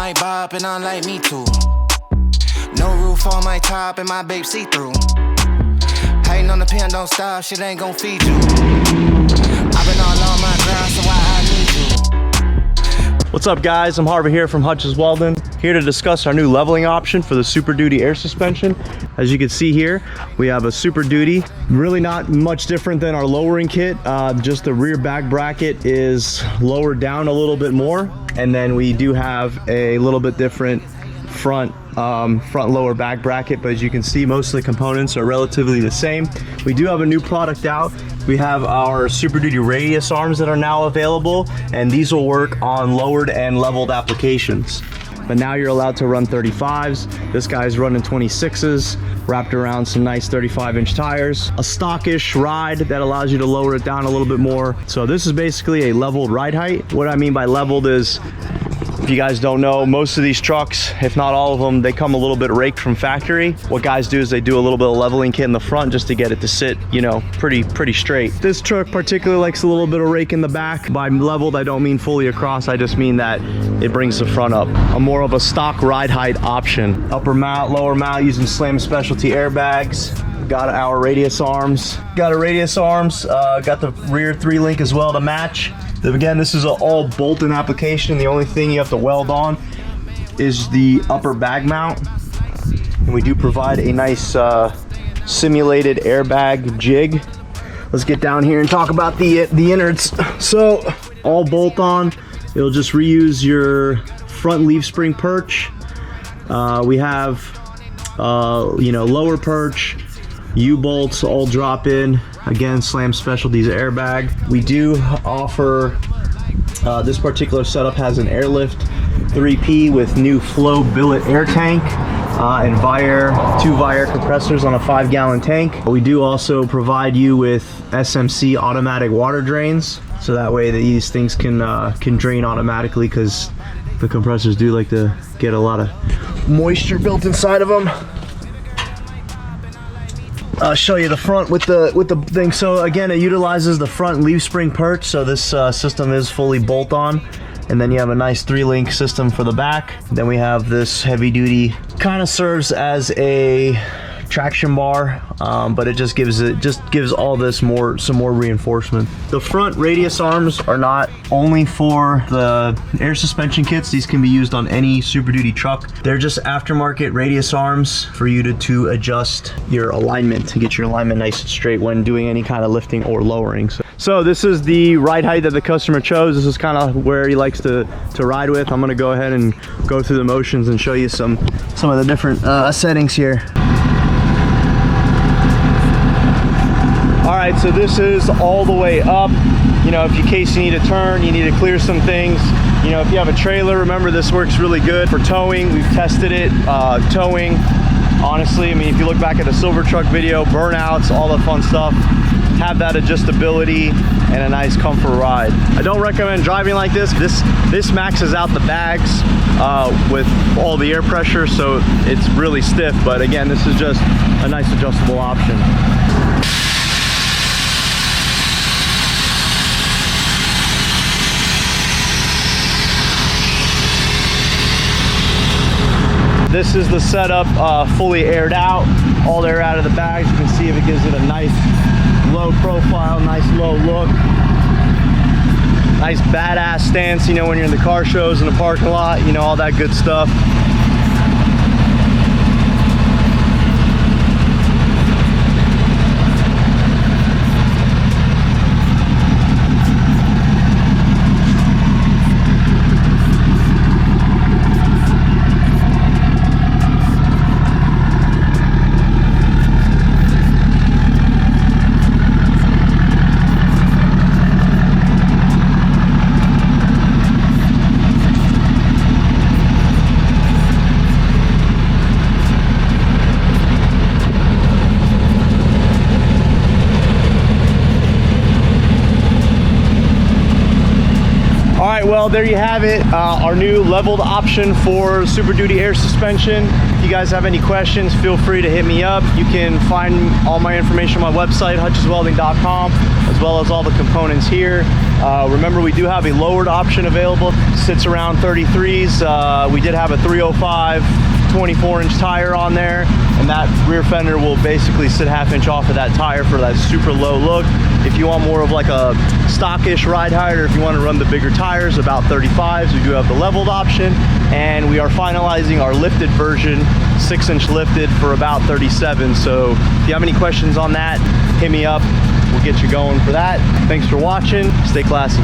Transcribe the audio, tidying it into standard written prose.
like Bob and unlike me too. No roof on my top and my babe see-through. Hating on the pen, don't stop, shit ain't gon' feed you. I've been all on my grind, so I need you. What's up guys, I'm Harvey here from Hutchins Welding, here to discuss our new leveling option for the Super Duty air suspension. As you can see here, we have a Super Duty, really not much different than our lowering kit, just the rear back bracket is lowered down a little bit more, and then we do have a little bit different front lower back bracket, but as you can see, most of the components are relatively the same. We do have a new product out. We have our Super Duty radius arms that are now available, and these will work on lowered and leveled applications. But now you're allowed to run 35s. This guy's running 26s, wrapped around some nice 35-inch tires. A stockish ride that allows you to lower it down a little bit more. So this is basically a leveled ride height. What I mean by leveled is, if you guys don't know, most of these trucks, if not all of them, they come a little bit raked from factory. What guys do is they do a little bit of leveling kit in the front just to get it to sit, you know, pretty straight. This truck particularly likes a little bit of rake in the back. By leveled, I don't mean fully across, I just mean that it brings the front up. A more of a stock ride height option. Upper mount, lower mount using Slam Specialty airbags. Got our radius arms. Got the rear 3-link as well to match. Again, this is an all bolt-in application. The only thing you have to weld on is the upper bag mount. And we do provide a nice simulated airbag jig. Let's get down here and talk about the innards. So, all bolt-on. It'll just reuse your front leaf spring perch. We have, you know, lower perch, U-bolts, all drop in. Again, Slam Specialties airbag. We do offer, this particular setup has an airlift 3P with new flow billet air tank and two Viair compressors on a 5-gallon tank. We do also provide you with SMC automatic water drains, so that way these things can drain automatically, because the compressors do like to get a lot of moisture built inside of them. I'll show you the front with the thing. So again, it utilizes the front leaf spring perch, so this system is fully bolt on. And then you have a nice 3-link system for the back. Then we have this heavy duty, kind of serves as a traction bar, but it just gives all this some more reinforcement. The front radius arms are not only for the air suspension kits. These can be used on any Super Duty truck. They're just aftermarket radius arms for you to adjust your alignment, to get your alignment nice and straight when doing any kind of lifting or lowering. So this is the ride height that the customer chose. This is kind of where he likes to ride with. I'm gonna go ahead and go through the motions and show you some of the different settings here. All right, so this is all the way up. You know, in case you need to turn, you need to clear some things. You know, if you have a trailer, remember this works really good for towing. We've tested it, towing. Honestly, I mean, if you look back at the Silver Truck video, burnouts, all the fun stuff, have that adjustability and a nice comfort ride. I don't recommend driving like this. This maxes out the bags with all the air pressure, so it's really stiff. But again, this is just a nice adjustable option. This is the setup, fully aired out, all air out of the bags. You can see if it gives it a nice low profile, nice low look. Nice badass stance, you know, when you're in the car shows in the parking lot, you know, all that good stuff. Well, there you have it, our new leveled option for Super Duty air suspension. If you guys have any questions, feel free to hit me up. You can find all my information on my website, hutchinswelding.com, as as well as all the components here. Remember, we do have a lowered option available. Sits around 33s. We did have a 305 24-inch tire on there, and that rear fender will basically sit half-inch off of that tire for that super low look. If you want more of like a stockish ride height, or if you want to run the bigger tires, about 35s, we do have the leveled option, and we are finalizing our lifted version, 6-inch lifted, for about 37. So if you have any questions on that, hit me up. We'll get you going for that. Thanks for watching. Stay classy.